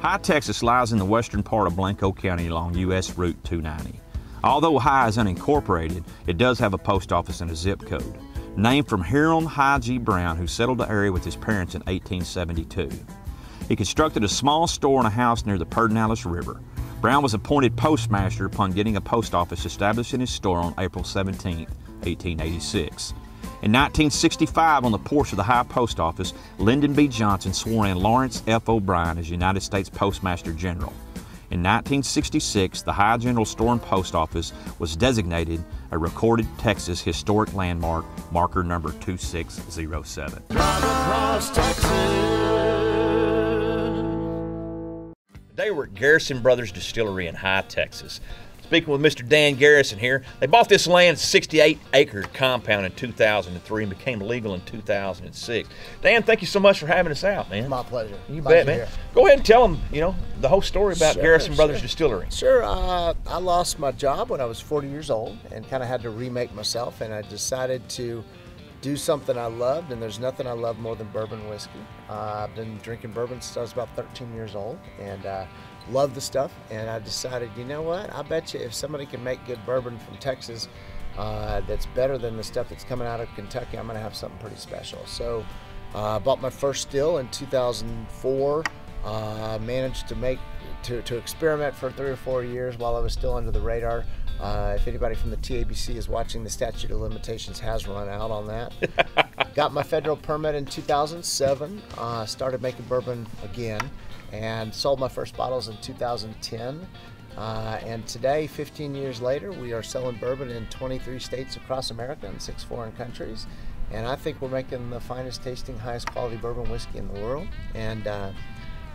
High, Texas lies in the western part of Blanco County along U.S. Route 290. Although High is unincorporated, it does have a post office and a zip code. Named from Hiram High G. Brown, who settled the area with his parents in 1872. He constructed a small store and a house near the Pedernales River. Brown was appointed postmaster upon getting a post office established in his store on April 17, 1886. In 1965, on the porch of the High Post Office, Lyndon B. Johnson swore in Lawrence F. O'Brien as United States Postmaster General. In 1966, the High General Store and Post Office was designated a recorded Texas historic landmark, marker number 2607. Today we're at Garrison Brothers Distillery in High, Texas. Speaking with Mr. Dan Garrison here. They bought this land, 68-acre compound in 2003 and became legal in 2006. Dan, thank you so much for having us out, man. My pleasure. You bet, man. Go ahead and tell them, the whole story about Garrison Brothers Distillery. Sure. I lost my job when I was 40 years old and kind of had to remake myself, and I decided to do something I loved, and there's nothing I love more than bourbon whiskey. I've been drinking bourbon since I was about 13 years old, and love the stuff, and I decided, you know what, I bet you if somebody can make good bourbon from Texas that's better than the stuff that's coming out of Kentucky, I'm gonna have something pretty special. So I bought my first still in 2004, managed to experiment for 3 or 4 years while I was still under the radar. If anybody from the TABC is watching, the statute of limitations has run out on that. Got my federal permit in 2007, started making bourbon again, and sold my first bottles in 2010. And today, 15 years later, we are selling bourbon in 23 states across America and 6 foreign countries. And I think we're making the finest tasting, highest quality bourbon whiskey in the world. And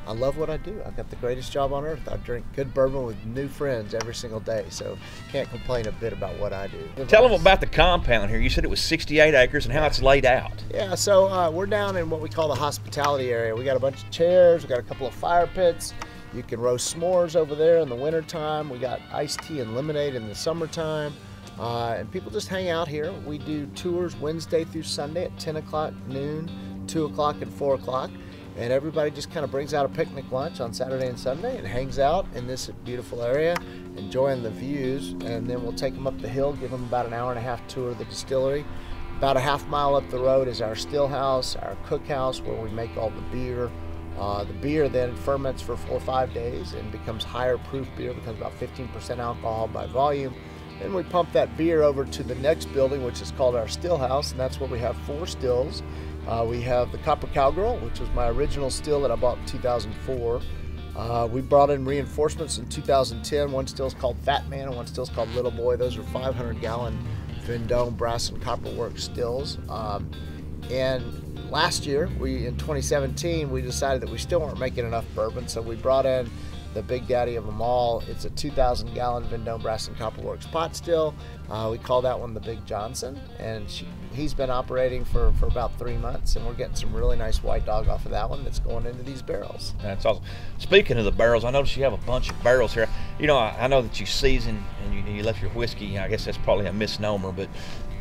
I love what I do. I've got the greatest job on earth. I drink good bourbon with new friends every single day, so can't complain a bit about what I do. Tell them about the compound here. You said it was 68 acres and how it's laid out. Yeah, so we're down in what we call the hospitality area. We got a bunch of chairs, we got a couple of fire pits. You can roast s'mores over there in the wintertime. We got iced tea and lemonade in the summertime. And people just hang out here. We do tours Wednesday through Sunday at 10 o'clock, noon, 2 o'clock, and 4 o'clock. And everybody just kind of brings out a picnic lunch on Saturday and Sunday and hangs out in this beautiful area, enjoying the views. And then we'll take them up the hill, give them about an hour-and-a-half tour of the distillery. About a half mile up the road is our still house, our cookhouse, where we make all the beer. The beer then ferments for 4 or 5 days and becomes higher proof beer, becomes about 15% alcohol by volume. Then we pump that beer over to the next building, which is called our still house, and that's where we have 4 stills. We have the Copper Cowgirl, which was my original still that I bought in 2004. We brought in reinforcements in 2010. One still is called Fat Man and one still is called Little Boy. Those are 500-gallon Vendome brass and copperwork stills. And last year, in 2017, we decided that we still weren't making enough bourbon, so we brought in the big daddy of them all. It's a 2,000-gallon Vendome brass and copperworks pot still. We call that one the Big Johnson, and he's been operating for about 3 months, and we're getting some really nice white dog off of that one that's going into these barrels. That's awesome. Speaking of the barrels, I noticed you have a bunch of barrels here. I know that you season and you left your whiskey. I guess that's probably a misnomer, but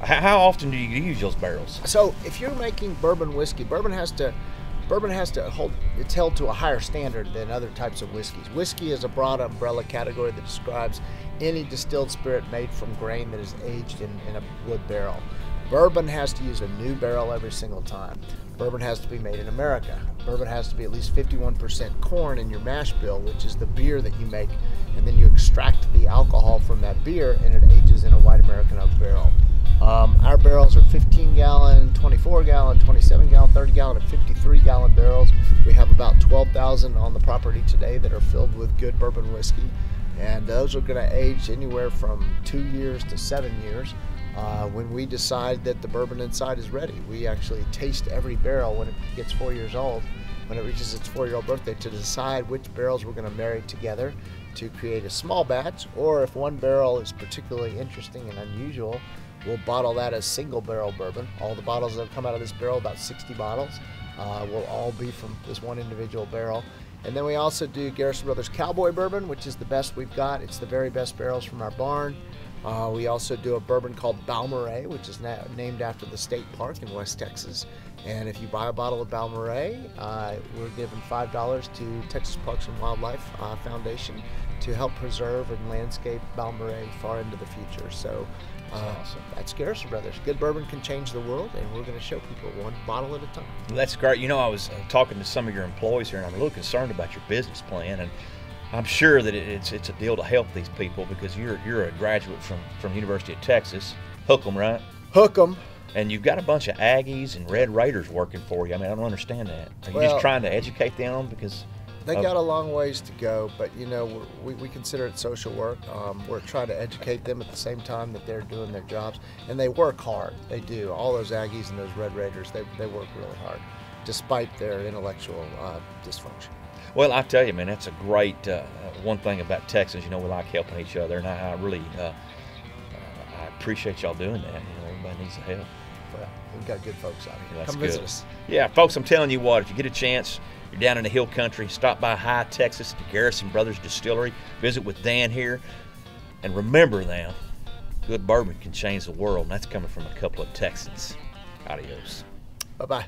how often do you use those barrels? So if you're making bourbon whiskey, bourbon has to hold, it's held to a higher standard than other types of whiskeys. Whiskey is a broad umbrella category that describes any distilled spirit made from grain that is aged in a wood barrel. Bourbon has to use a new barrel every single time. Bourbon has to be made in America. Bourbon has to be at least 51% corn in your mash bill, which is the beer that you make, and then you extract the alcohol from that beer and it ages in a white American oak barrel. Our barrels are 15-gallon, 24-gallon, 27-gallon, 30-gallon, and 53-gallon barrels. We have about 12,000 on the property today that are filled with good bourbon whiskey, and those are going to age anywhere from 2 years to 7 years. When we decide that the bourbon inside is ready, we actually taste every barrel when it gets 4 years old, when it reaches its 4-year-old birthday, to decide which barrels we're going to marry together to create a small batch, or if one barrel is particularly interesting and unusual, we'll bottle that as single barrel bourbon. All the bottles that have come out of this barrel, about 60 bottles, will all be from this one individual barrel. And then we also do Garrison Brothers Cowboy Bourbon, which is the best we've got. It's the very best barrels from our barn. We also do a bourbon called Balmorhea, which is named after the state park in West Texas. And if you buy a bottle of Balmorhea, we're giving $5 to Texas Parks and Wildlife Foundation to help preserve and landscape Balmorhea far into the future. So awesome. That's Garrison Brothers. Good bourbon can change the world, and we're going to show people one bottle at a time. That's great. You know, I was talking to some of your employees here, and I'm a little concerned about your business plan, and I'm sure that it's a deal to help these people because you're a graduate from the University of Texas. Hook 'em, right? Hook 'em. And you've got a bunch of Aggies and Red Raiders working for you. I mean, I don't understand that. Are you just trying to educate them because they got a long ways to go, but you know, we consider it social work. We're trying to educate them at the same time that they're doing their jobs, and they work hard. They do. All those Aggies and those Red Raiders, they work really hard, despite their intellectual dysfunction. Well, I tell you, man, that's a great one thing about Texas. You know, we like helping each other, and I really I appreciate y'all doing that. You know, everybody needs the help. Well, we've got good folks out here. That's Come good. visit us. Yeah, folks, I'm telling you what, if you get a chance, you're down in the hill country, stop by High Texas, the Garrison Brothers Distillery, visit with Dan here, and remember now, good bourbon can change the world, and that's coming from a couple of Texans. Adios. Bye-bye.